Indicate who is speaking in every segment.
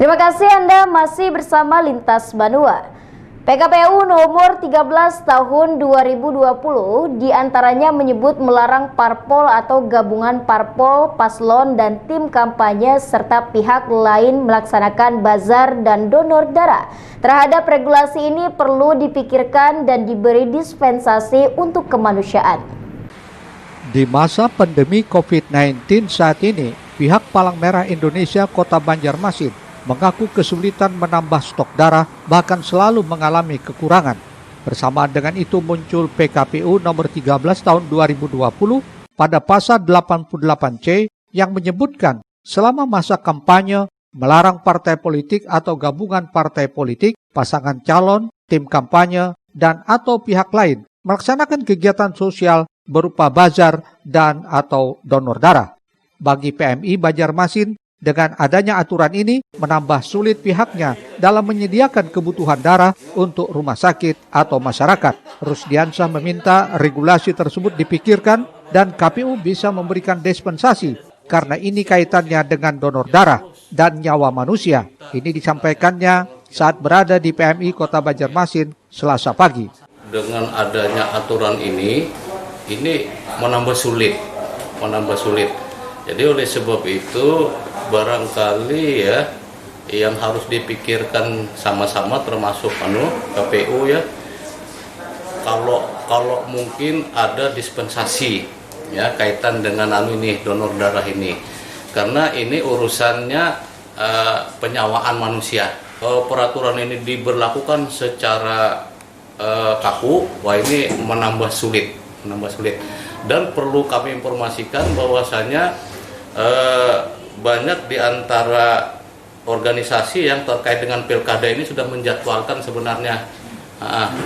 Speaker 1: Terima kasih Anda masih bersama Lintas Banua. PKPU nomor 13 tahun 2020 diantaranya menyebut melarang parpol atau gabungan parpol, paslon, dan tim kampanye serta pihak lain melaksanakan bazar dan donor darah. Terhadap regulasi ini perlu dipikirkan dan diberi dispensasi untuk kemanusiaan.
Speaker 2: Di masa pandemi COVID-19 saat ini, pihak Palang Merah Indonesia Kota Banjarmasin mengaku kesulitan menambah stok darah, bahkan selalu mengalami kekurangan. Bersamaan dengan itu muncul PKPU nomor 13 tahun 2020 pada pasal 88C yang menyebutkan selama masa kampanye melarang partai politik atau gabungan partai politik, pasangan calon, tim kampanye, dan atau pihak lain melaksanakan kegiatan sosial berupa bazar dan atau donor darah. Bagi PMI Banjarmasin, dengan adanya aturan ini menambah sulit pihaknya dalam menyediakan kebutuhan darah untuk rumah sakit atau masyarakat. Rusdiansyah meminta regulasi tersebut dipikirkan dan KPU bisa memberikan dispensasi karena ini kaitannya dengan donor darah dan nyawa manusia. Ini disampaikannya saat berada di PMI Kota Banjarmasin Selasa pagi.
Speaker 3: Dengan adanya aturan ini menambah sulit. Jadi oleh sebab itu barangkali ya yang harus dipikirkan sama-sama termasuk KPU ya, kalau mungkin ada dispensasi ya kaitan dengan donor darah ini, karena ini urusannya penyawaan manusia. Kalau peraturan ini diberlakukan secara kaku, wah ini menambah sulit. Dan perlu kami informasikan bahwasanya banyak di antara organisasi yang terkait dengan pilkada ini sudah menjadwalkan sebenarnya.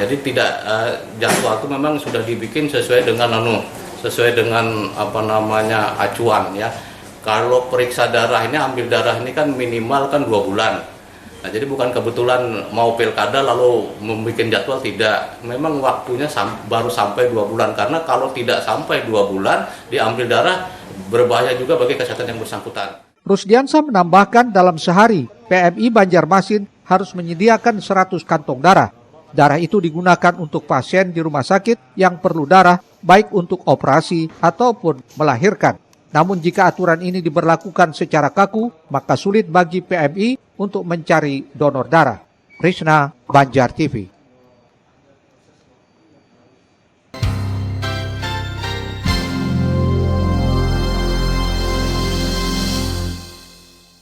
Speaker 3: Jadi tidak jadwal itu memang sudah dibikin sesuai dengan acuan ya. Kalau periksa darah ini, ambil darah ini kan minimal kan 2 bulan. Nah, jadi bukan kebetulan mau pilkada lalu membuat jadwal, tidak. Memang waktunya baru sampai 2 bulan, karena kalau tidak sampai 2 bulan diambil darah berbahaya juga bagi kesehatan yang bersangkutan.
Speaker 2: Rusdiansyah menambahkan dalam sehari PMI Banjarmasin harus menyediakan 100 kantong darah. Darah itu digunakan untuk pasien di rumah sakit yang perlu darah baik untuk operasi ataupun melahirkan. Namun jika aturan ini diberlakukan secara kaku, maka sulit bagi PMI untuk mencari donor darah. Krishna, Banjar TV.